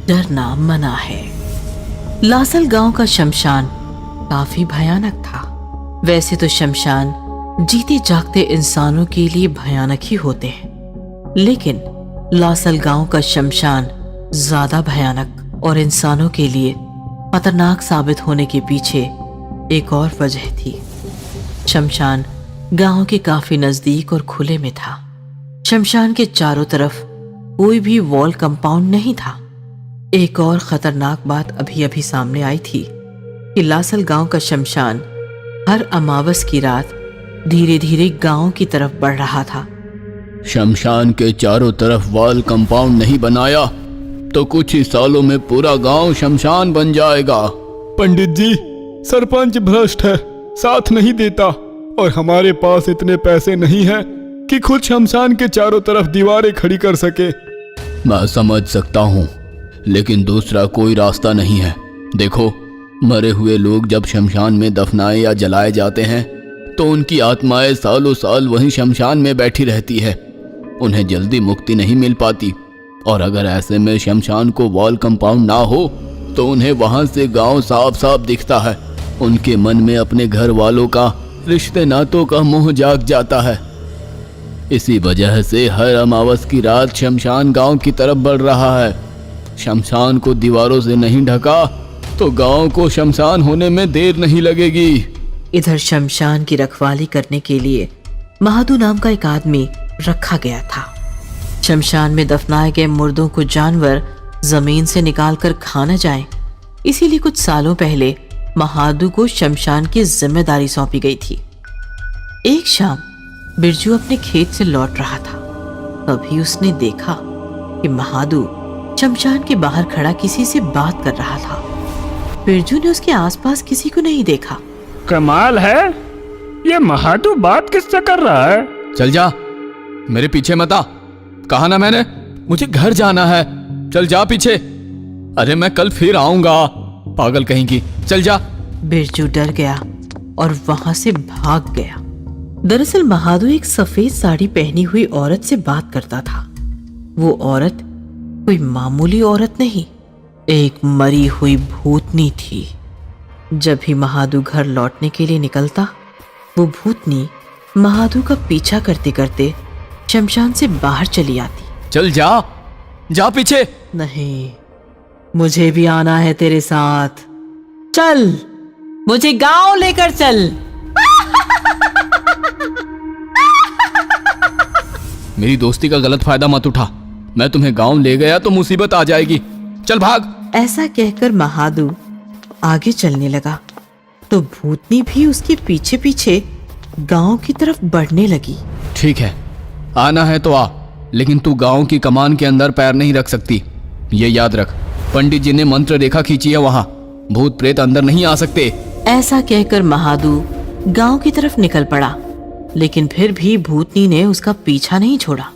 डरना मना है। लासल गांव का शमशान काफी भयानक था। वैसे तो शमशान जीते जागते इंसानों के लिए भयानक ही होते हैं, लेकिन लासल गांव का शमशान ज्यादा भयानक और इंसानों के लिए खतरनाक साबित होने के पीछे एक और वजह थी। शमशान गांव के काफी नजदीक और खुले में था। शमशान के चारों तरफ कोई भी वॉल कंपाउंड नहीं था। एक और खतरनाक बात अभी अभी सामने आई थी कि लासल गांव का शमशान हर अमावस की रात धीरे धीरे गांव की तरफ बढ़ रहा था। शमशान के चारों तरफ वॉल कंपाउंड नहीं बनाया तो कुछ ही सालों में पूरा गांव शमशान बन जाएगा। पंडित जी, सरपंच भ्रष्ट है, साथ नहीं देता और हमारे पास इतने पैसे नहीं है कि खुद शमशान के चारों तरफ दीवारें खड़ी कर सके। मैं समझ सकता हूँ, लेकिन दूसरा कोई रास्ता नहीं है। देखो, मरे हुए लोग जब शमशान में दफनाए या जलाए जाते हैं तो उनकी आत्माएं सालों साल वहीं शमशान में बैठी रहती है। उन्हें जल्दी मुक्ति नहीं मिल पाती, और अगर ऐसे में शमशान को वॉल कंपाउंड ना हो तो उन्हें वहां से गांव साफ साफ दिखता है। उनके मन में अपने घर वालों का, रिश्ते नातों का मोह जाग जाता है। इसी वजह से हर अमावस की रात शमशान गांव की तरफ बढ़ रहा है। शमशान को दीवारों से नहीं ढका तो गांव को शमशान होने में देर नहीं लगेगी। इधर शमशान की रखवाली करने के लिए महादू नाम का एक आदमी रखा गया था। शमशान में दफनाए गए मुर्दों को जानवर जमीन से निकालकर खा न जाएं, इसीलिए कुछ सालों पहले महादू को शमशान की जिम्मेदारी सौंपी गई थी। एक शाम बिरजू अपने खेत से लौट रहा था। तभी उसने देखा कि महादू शमशान के बाहर खड़ा किसी से बात कर रहा था। बिरजू ने उसके आसपास किसी को नहीं देखा। कमाल है, ये महादू बात किससे कर रहा है? चल जा, मेरे पीछे मत आ। कहा ना मैंने, मुझे घर जाना है। चल जा पीछे। अरे मैं कल फिर आऊंगा, पागल कहीं की। चल जा। बिरजू डर गया और वहां से भाग गया। दरअसल महादू एक सफेद साड़ी पहनी हुई औरत से बात करता था। वो औरत कोई मामूली औरत नहीं, एक मरी हुई भूतनी थी। जब भी महादू घर लौटने के लिए निकलता, वो भूतनी महादू का पीछा करते करते शमशान से बाहर चली आती। चल जा, जा पीछे। नहीं, मुझे भी आना है तेरे साथ। चल, मुझे गांव लेकर चल। मेरी दोस्ती का गलत फायदा मत उठा। मैं तुम्हें गांव ले गया तो मुसीबत आ जाएगी। चल भाग। ऐसा कहकर महादू आगे चलने लगा तो भूतनी भी उसके पीछे पीछे गांव की तरफ बढ़ने लगी। ठीक है, आना है तो आ, लेकिन तू गांव की कमान के अंदर पैर नहीं रख सकती। ये याद रख, पंडित जी ने मंत्र रेखा खींची है, वहां भूत प्रेत अंदर नहीं आ सकते। ऐसा कहकर महादू गांव की तरफ निकल पड़ा, लेकिन फिर भी भूतनी ने उसका पीछा नहीं छोड़ा।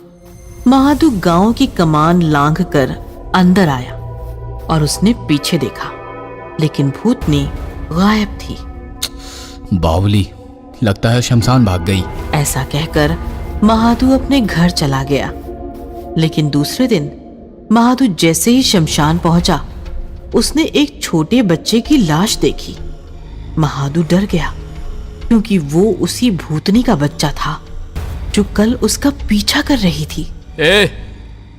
महादू गांव की कमान लांघ कर अंदर आया और उसने पीछे देखा, लेकिन भूतनी गायब थी। बावली, लगता है शमशान भाग गई। ऐसा कहकर महादू अपने घर चला गया। लेकिन दूसरे दिन महादू जैसे ही शमशान पहुंचा, उसने एक छोटे बच्चे की लाश देखी। महादू डर गया, क्योंकि वो उसी भूतनी का बच्चा था जो कल उसका पीछा कर रही थी। ए,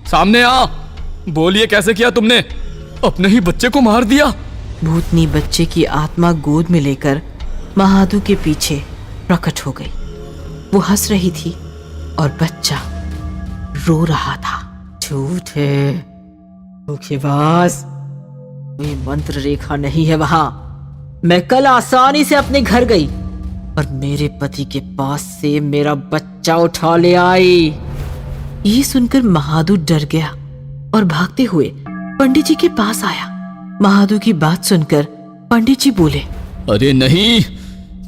सामने आ। बोलिए, कैसे किया तुमने? अपने ही बच्चे को मार दिया। भूतनी बच्चे की आत्मा गोद में लेकर महादू के पीछे प्रकट हो गई। वो हंस रही थी और बच्चा रो रहा था। झूठ है, धोखेबाज, कोई मंत्र रेखा नहीं है वहां। मैं कल आसानी से अपने घर गई और मेरे पति के पास से मेरा बच्चा उठा ले आई। ये सुनकर महादू डर गया और भागते हुए पंडित जी के पास आया। महादू की बात सुनकर पंडित जी बोले, अरे नहीं,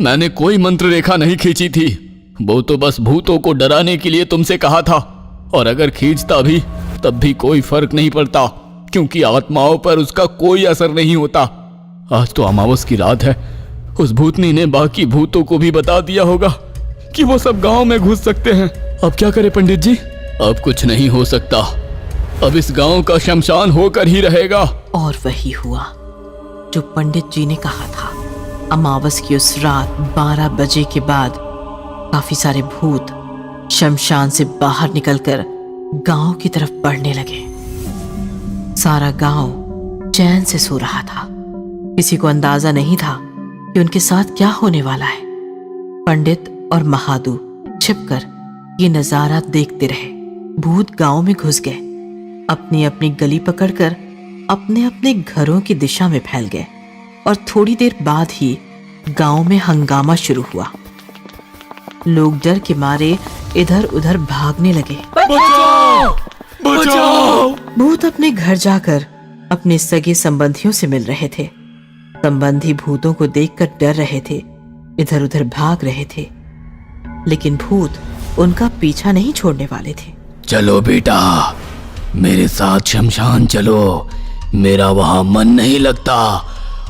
मैंने कोई मंत्र रेखा नहीं खींची थी। वो तो बस भूतों को डराने के लिए तुमसे कहा था, और अगर खींचता भी तब भी कोई फर्क नहीं पड़ता, क्योंकि आत्माओं पर उसका कोई असर नहीं होता। आज तो अमावस की रात है, उस भूतनी ने बाकी भूतों को भी बता दिया होगा कि वो सब गांव में घुस सकते हैं। अब क्या करें पंडित जी? अब कुछ नहीं हो सकता। अब इस गांव का शमशान होकर ही रहेगा। और वही हुआ जो पंडित जी ने कहा था। अमावस की उस रात 12 बजे के बाद काफी सारे भूत शमशान से बाहर निकलकर गांव की तरफ बढ़ने लगे। सारा गांव चैन से सो रहा था। किसी को अंदाजा नहीं था कि उनके साथ क्या होने वाला है। पंडित और महादू छिपकर ये नजारा देखते रहे। भूत गांव में घुस गए, अपनी अपनी गली पकड़कर अपने अपने घरों की दिशा में फैल गए और थोड़ी देर बाद ही गांव में हंगामा शुरू हुआ। लोग डर के मारे इधर उधर भागने लगे। बचाओ! बचाओ! भूत अपने घर जाकर अपने सगे संबंधियों से मिल रहे थे। संबंधी भूतों को देखकर डर रहे थे, इधर उधर भाग रहे थे, लेकिन भूत उनका पीछा नहीं छोड़ने वाले थे। चलो बेटा, मेरे साथ शमशान चलो, मेरा वहां मन नहीं लगता,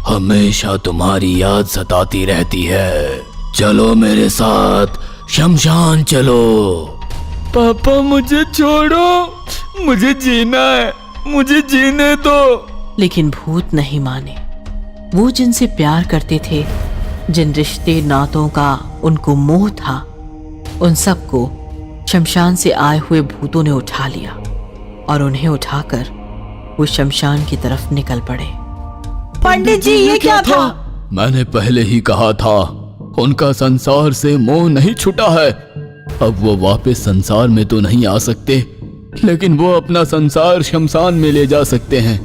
हमेशा तुम्हारी याद सताती रहती है। चलो मेरे साथ शमशान चलो। पापा मुझे छोड़ो, मुझे जीना है, मुझे जीने दो। लेकिन भूत नहीं माने। वो जिनसे प्यार करते थे, जिन रिश्ते नातों का उनको मोह था, उन सबको शमशान से आए हुए भूतों ने उठा लिया और उन्हें उठाकर वो शमशान की तरफ निकल पड़े। पंडित जी ये क्या था? मैंने पहले ही कहा था, उनका संसार से मोह नहीं छूटा है। अब वो वापस संसार में तो नहीं आ सकते, लेकिन वो अपना संसार शमशान में ले जा सकते हैं।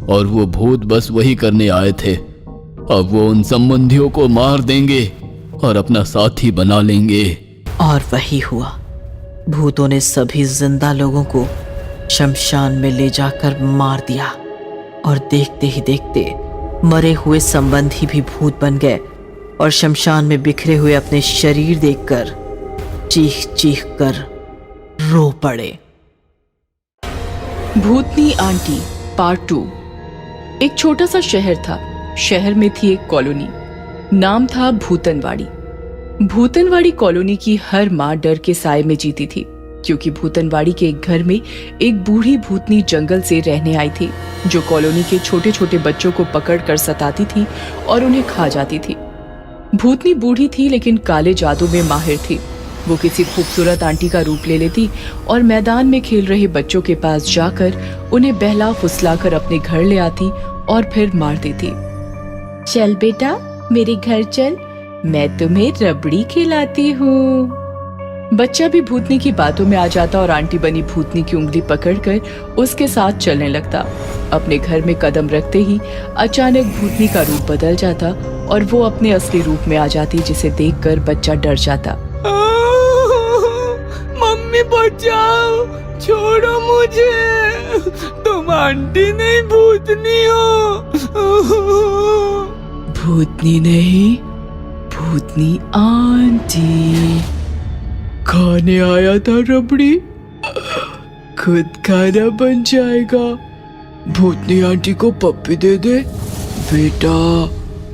और वो भूत बस वही करने आए थे। अब वो उन संबंधियों को मार देंगे और अपना साथी बना लेंगे। और वही हुआ। भूतों ने सभी जिंदा लोगों को शमशान में ले जाकर मार दिया और देखते ही देखते मरे हुए संबंधी भी भूत बन गए और शमशान में बिखरे हुए अपने शरीर देखकर चीख चीख कर रो पड़े। भूतनी आंटी पार्ट 2। एक छोटा सा शहर था। शहर में थी एक कॉलोनी, नाम था भूतनवाड़ी। भूतनवाड़ी कॉलोनी की हर माँ डर के साए में जीती थी, क्योंकि भूतनवाड़ी के एक घर में एक बूढ़ी भूतनी जंगल से रहने आई थी, जो कॉलोनी के छोटे छोटे बच्चों को पकड़कर सताती थी और उन्हें खा जाती थी। भूतनी बूढ़ी थी लेकिन काले जादू में माहिर थी। वो किसी खूबसूरत आंटी का रूप ले लेती और मैदान में खेल रहे बच्चों के पास जाकर उन्हें बहला फुसलाकर अपने घर ले आती और फिर मार देती। चल बेटा मेरे घर चल, मैं तुम्हें रबड़ी खिलाती हूँ। बच्चा भी भूतनी की बातों में आ जाता और आंटी बनी भूतनी की उंगली पकड़कर उसके साथ चलने लगता। अपने घर में कदम रखते ही अचानक भूतनी का रूप बदल जाता और वो अपने असली रूप में आ जाती, जिसे देखकर बच्चा डर जाता। मम्मी बचाओ, छोड़ो मुझे, तुम आंटी नहीं भूतनी हो। भूतनी नहीं, भूतनी आंटी। खाने आया था रबड़ी, खुद खाना बन जाएगा। भूतनी आंटी को पप्पी दे दे बेटा,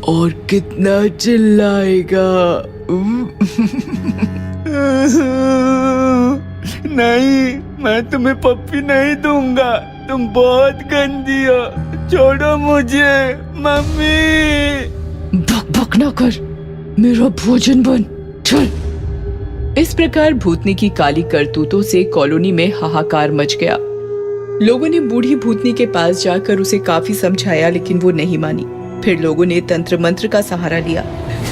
और कितना चिल्लाएगा। नहीं, मैं तुम्हें पप्पी नहीं दूंगा, तुम बहुत गंदी हो, छोड़ो मुझे मम्मी। भक भक ना कर, मेरा भोजन बन, चल। इस प्रकार भूतनी की काली करतूतों से कॉलोनी में हाहाकार मच गया। लोगों ने बूढ़ी भूतनी के पास जाकर उसे काफी समझाया, लेकिन वो नहीं मानी। फिर लोगों ने तंत्र मंत्र का सहारा लिया,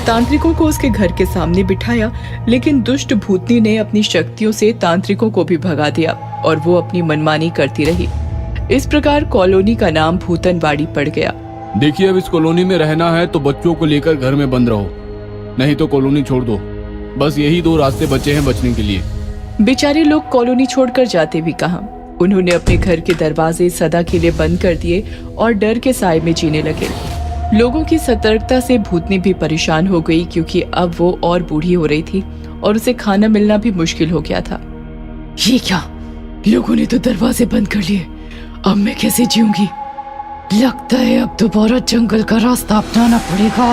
तांत्रिकों को उसके घर के सामने बिठाया, लेकिन दुष्ट भूतनी ने अपनी शक्तियों से तांत्रिकों को भी भगा दिया और वो अपनी मनमानी करती रही। इस प्रकार कॉलोनी का नाम भूतनवाड़ी पड़ गया। देखिए, अब इस कॉलोनी में रहना है तो बच्चों को लेकर घर में बंद रहो, नहीं तो कॉलोनी छोड़ दो। बस यही 2 रास्ते बचे हैं बचने के लिए। बेचारे लोग कॉलोनी छोड़कर जाते भी कहां। उन्होंने अपने घर के दरवाजे सदा के लिए बंद कर दिए और डर के साए में जीने लगे। लोगों की सतर्कता से भूतनी भी परेशान हो गई, क्योंकि अब वो और बूढ़ी हो रही थी और उसे खाना मिलना भी मुश्किल हो गया था। ये क्या, लोगों ने तो दरवाजे बंद कर लिए, अब मैं कैसे जीऊंगी? लगता है अब दोबारा जंगल का रास्ता अपनाना पड़ेगा।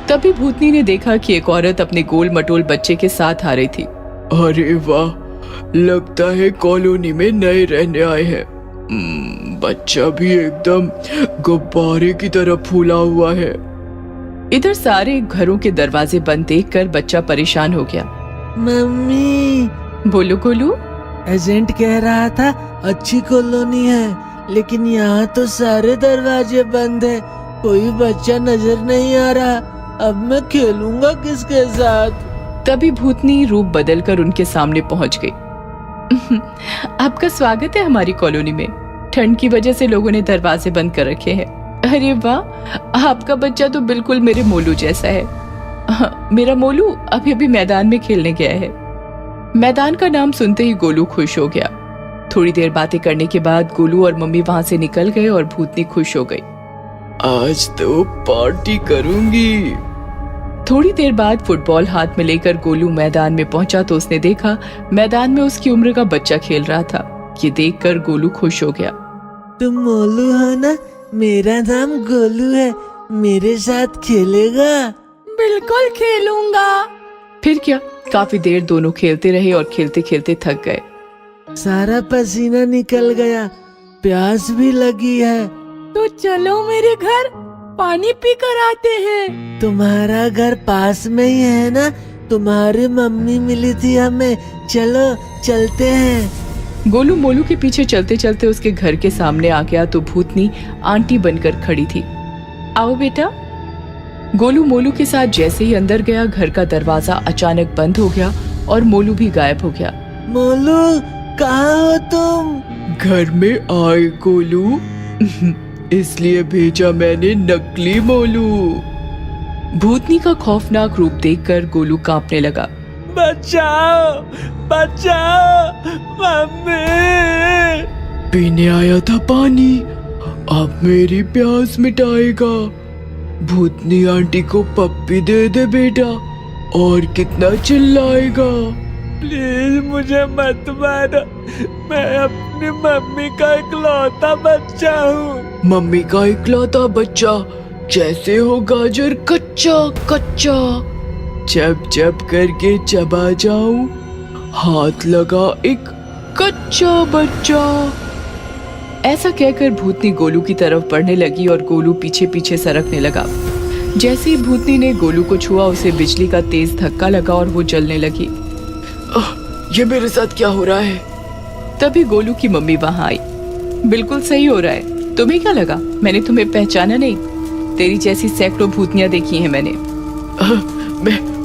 तभी भूतनी ने देखा कि एक औरत अपने गोल मटोल बच्चे के साथ आ रही थी। अरे वाह, लगता है कॉलोनी में नए रहने आए हैं। बच्चा भी एकदम गुब्बारे की तरह फूला हुआ है। इधर सारे घरों के दरवाजे बंद देखकर बच्चा परेशान हो गया। मम्मी, बोलो गोलू। एजेंट कह रहा था अच्छी कॉलोनी है, लेकिन यहाँ तो सारे दरवाजे बंद है, कोई बच्चा नजर नहीं आ रहा। अब मैं खेलूंगा किसके साथ? तभी भूतनी रूप बदलकर उनके सामने पहुंच गई। आपका स्वागत है हमारी कॉलोनी में। ठंड की वजह से लोगों ने दरवाजे बंद कर रखे हैं। अरे वाह, आपका बच्चा तो बिल्कुल मेरे मोलू जैसा है। मेरा मोलू अभी अभी मैदान में खेलने गया है। मैदान का नाम सुनते ही गोलू खुश हो गया। थोड़ी देर बातें करने के बाद गोलू और मम्मी वहां से निकल गए और भूतनी खुश हो गई। आज तो पार्टी करूंगी। थोड़ी देर बाद फुटबॉल हाथ में लेकर गोलू मैदान में पहुंचा तो उसने देखा मैदान में उसकी उम्र का बच्चा खेल रहा था। ये देखकर गोलू खुश हो गया। तुम मोलू हो ना? मेरा नाम गोलू है, मेरे साथ खेलेगा? बिल्कुल खेलूंगा। फिर क्या, काफी देर दोनों खेलते रहे और खेलते खेलते थक गए। सारा पसीना निकल गया, प्यास भी लगी है। तो चलो मेरे घर पानी पी कर आते हैं। तुम्हारा घर पास में ही है ना? तुम्हारी मम्मी मिली थी हमें, चलो चलते हैं। गोलू मोलू के पीछे चलते चलते उसके घर के सामने आ गया तो भूतनी आंटी बनकर खड़ी थी। आओ बेटा। गोलू मोलू के साथ जैसे ही अंदर गया, घर का दरवाजा अचानक बंद हो गया और मोलू भी गायब हो गया। मोलू, कहाँ हो तुम? घर में आए गोलू, इसलिए भेजा मैंने नकली मोलू। भूतनी का खौफनाक रूप देखकर गोलू कांपने लगा। बचाओ, बचाओ मम्मी। पीने आया था पानी, अब मेरी प्यास मिटाएगा। भूतनी आंटी को पप्पी दे दे बेटा, और कितना चिल्लाएगा। प्लीज मुझे मत मारो, मैं अपनी मम्मी का इकलौता बच्चा हूँ। मम्मी का इकलौता बच्चा, जैसे हो गाजर कच्चा कच्चा। जब जब करके चबा जाऊं, हाथ लगा एक कच्चा बच्चा। ऐसा कहकर भूतनी गोलू की तरफ बढ़ने लगी और गोलू पीछे पीछे सरकने लगा। जैसे ही भूतनी ने गोलू को छुआ, उसे बिजली का तेज धक्का लगा और वो जलने लगी। ये मेरे साथ क्या हो रहा है? तभी गोलू की मम्मी वहां आई। बिल्कुल सही हो रहा है, तुम्हें क्या लगा मैंने तुम्हें पहचाना नहीं? तेरी जैसी सैकड़ों भूतनियां देखी हैं मैंने।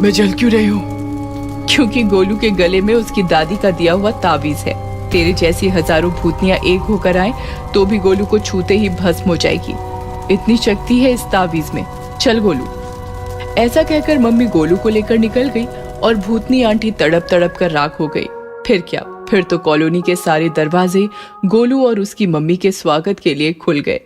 मैं जल क्यों रही हूँ? क्योंकि गोलू के गले में उसकी दादी का दिया हुआ ताबीज है। तेरे जैसी हजारों भूतनियां एक होकर आए तो भी गोलू को छूते ही भस्म हो जाएगी। इतनी शक्ति है इस ताबीज में। चल गोलू। ऐसा कहकर मम्मी गोलू को लेकर निकल गई और भूतनी आंटी तड़प तड़प कर राख हो गई। फिर क्या, फिर तो कॉलोनी के सारे दरवाजे गोलू और उसकी मम्मी के स्वागत के लिए खुल गए।